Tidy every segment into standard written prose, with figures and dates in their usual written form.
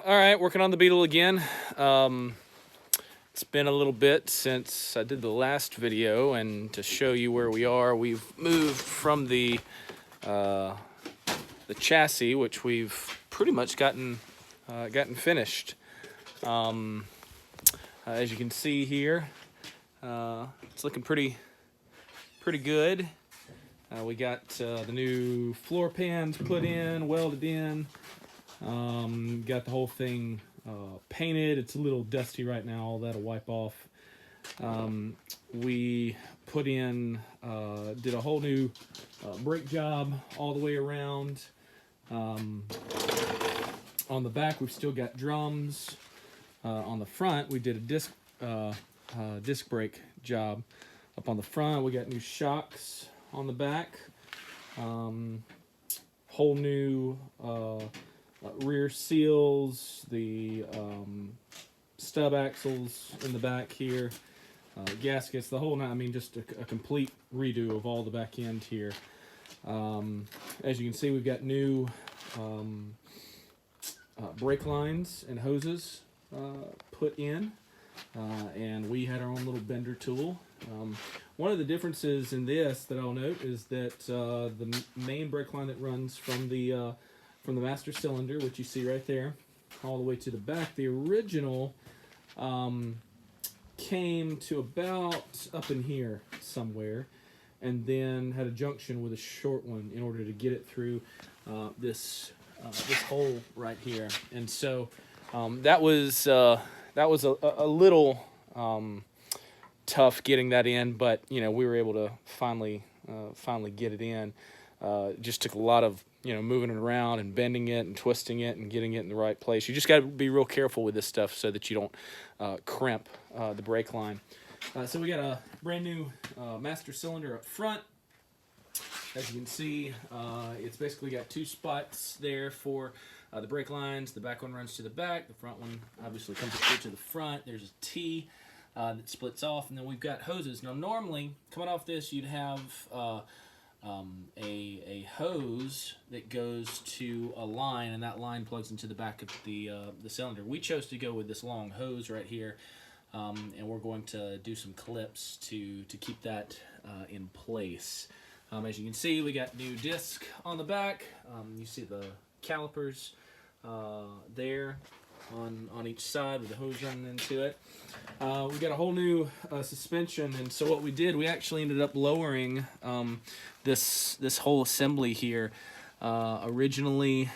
All right, working on the beetle again. It's been a little bit since I did the last video, and to show you where we are, we've moved from the chassis, which we've pretty much gotten finished. As you can see here, it's looking pretty good. We got the new floor pans put in, welded in. Got the whole thing painted. It's a little dusty right now. All that'll wipe off. We put in, did a whole new brake job all the way around. On the back, we've still got drums. On the front, we did a disc brake job. Up on the front, we got new shocks on the back. Whole new rear seals, the stub axles in the back here, gaskets, the whole nine. I mean, just a complete redo of all the back end here. As you can see, we've got new brake lines and hoses put in, and we had our own little bender tool. One of the differences in this that I'll note is that the main brake line that runs from the master cylinder, which you see right there, all the way to the back, the original came to about up in here somewhere, and then had a junction with a short one in order to get it through this hole right here. And so that was a little tough getting that in, but we were able to finally get it in. It just took a lot of moving it around and bending it and twisting it and getting it in the right place. You just got to be real careful with this stuff so that you don't crimp the brake line. So we got a brand new master cylinder up front. As you can see, it's basically got two spots there for the brake lines. The back one runs to the back. The front one obviously comes straight to the front. There's a T that splits off, and then we've got hoses. Now, normally, coming off this, you'd have a hose that goes to a line, and that line plugs into the back of the cylinder. We chose to go with this long hose right here, and we're going to do some clips to keep that in place. As you can see, we got new disc on the back. You see the calipers there on each side with the hose running into it. We got a whole new suspension, and so what we did, we actually ended up lowering this whole assembly here. Originally,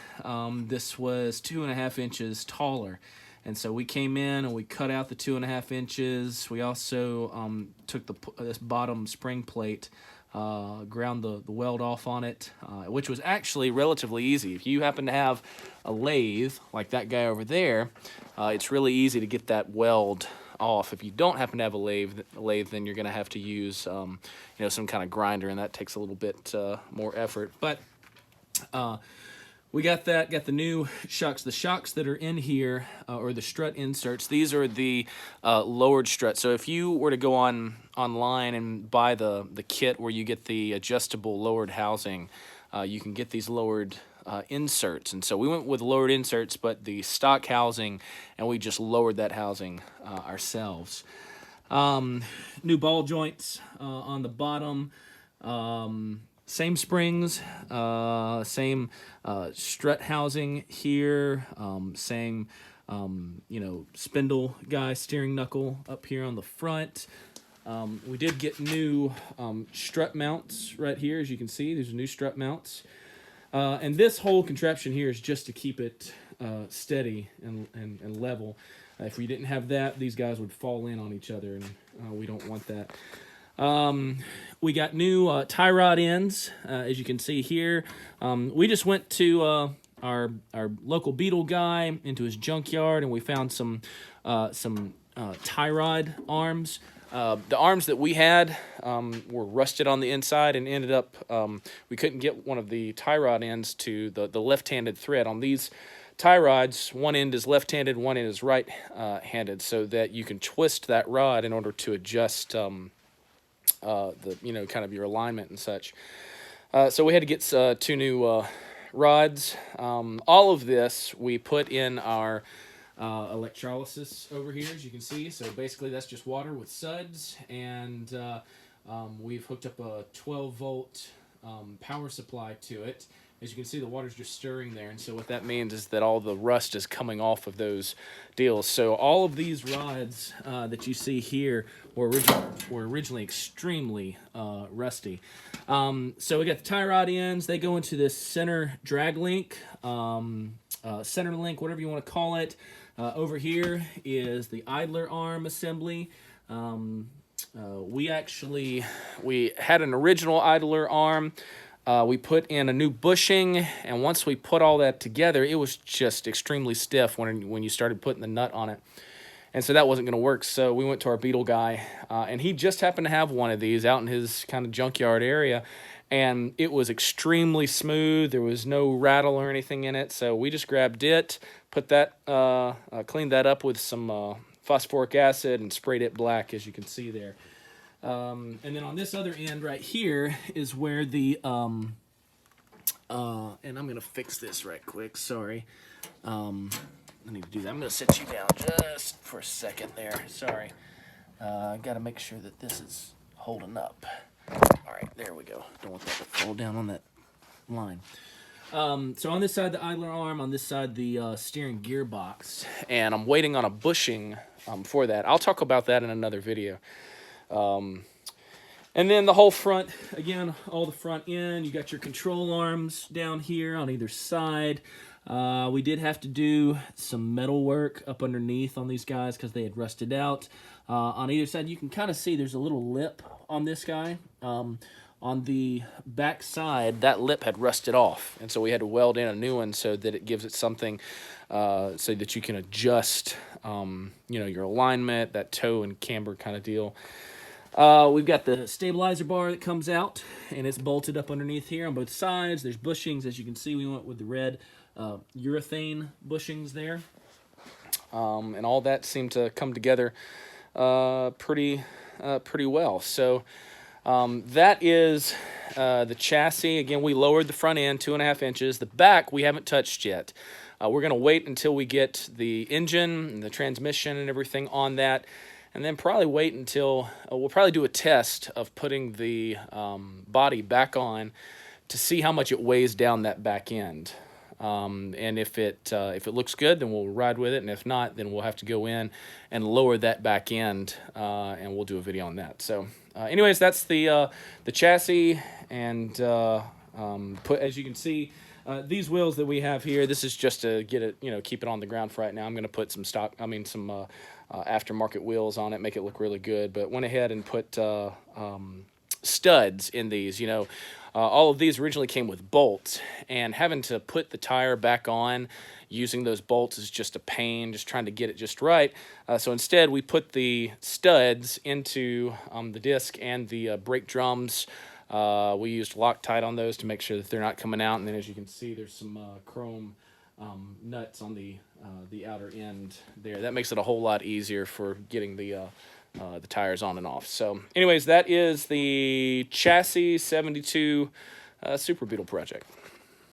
this was 2.5 inches taller, and so we came in and we cut out the 2.5 inches. We also took this bottom spring plate, ground the weld off on it, which was actually relatively easy. If you happen to have a lathe like that guy over there, it's really easy to get that weld off. If you don't happen to have a lathe, then you're going to have to use some kind of grinder, and that takes a little bit more effort. But we got the new shocks. The shocks that are in here, or the strut inserts, these are the lowered struts. So if you were to go online and buy the kit where you get the adjustable lowered housing, you can get these lowered inserts. And so we went with lowered inserts, but the stock housing, and we just lowered that housing ourselves. New ball joints on the bottom. Same springs, same strut housing here, same spindle guy, steering knuckle up here on the front. We did get new strut mounts right here. As you can see, these are new strut mounts. And this whole contraption here is just to keep it steady and level. If we didn't have that, these guys would fall in on each other, and we don't want that. We got new tie rod ends, as you can see here. We just went to our local beetle guy, into his junkyard, and we found some tie rod arms. The arms that we had were rusted on the inside, and ended up we couldn't get one of the tie rod ends to the left-handed thread. On these tie rods, one end is left-handed, one end is right-handed, so that you can twist that rod in order to adjust kind of your alignment and such. So we had to get two new rods. All of this we put in our electrolysis over here, as you can see. So basically that's just water with suds, and we've hooked up a 12-volt power supply to it. As you can see, the water's just stirring there, and so what that means is that all the rust is coming off of those deals. So all of these rods that you see here were originally extremely rusty. So we got the tie rod ends. They go into this center drag link, center link, whatever you want to call it. Over here is the idler arm assembly. We had an original idler arm. We put in a new bushing, and once we put all that together, it was just extremely stiff when you started putting the nut on it. And so that wasn't going to work, so we went to our beetle guy, and he just happened to have one of these out in his kind of junkyard area, and it was extremely smooth. There was no rattle or anything in it, so we just grabbed it, put that, cleaned that up with some phosphoric acid, and sprayed it black, as you can see there. And then on this other end right here is where the, and I'm going to fix this right quick, sorry. I need to do that. I'm going to sit you down just for a second there, sorry. I got to make sure that this is holding up. All right, there we go. Don't want that to fall down on that line. So on this side, the idler arm, on this side, the steering gearbox, and I'm waiting on a bushing for that. I'll talk about that in another video. And then the whole front, again, all the front end, you got your control arms down here on either side. We did have to do some metal work up underneath on these guys because they had rusted out. On either side, you can kind of see there's a little lip on this guy. On the back side, that lip had rusted off, and so we had to weld in a new one so that it gives it something so that you can adjust, your alignment, that toe and camber kind of deal. We've got the stabilizer bar that comes out, and it's bolted up underneath here on both sides. There's bushings. As you can see, we went with the red urethane bushings there. And all that seemed to come together pretty well. So that is the chassis. Again, we lowered the front end 2.5 inches. The back we haven't touched yet. We're going to wait until we get the engine and the transmission and everything on that, and then probably wait until we'll probably do a test of putting the body back on to see how much it weighs down that back end. And if it looks good, then we'll ride with it, and if not, then we'll have to go in and lower that back end, and we'll do a video on that. So anyways, that's the chassis, and as you can see, these wheels that we have here, this is just to get it, keep it on the ground for right now. I'm going to put some aftermarket wheels on it, make it look really good, but went ahead and put studs in these. All of these originally came with bolts, and having to put the tire back on using those bolts is just a pain, just trying to get it just right. So instead, we put the studs into the disc and the brake drums. We used Loctite on those to make sure that they're not coming out, and then as you can see, there's some chrome nuts on the outer end there. That makes it a whole lot easier for getting the tires on and off. So anyways, that is the Chassis 72 Super Beetle project.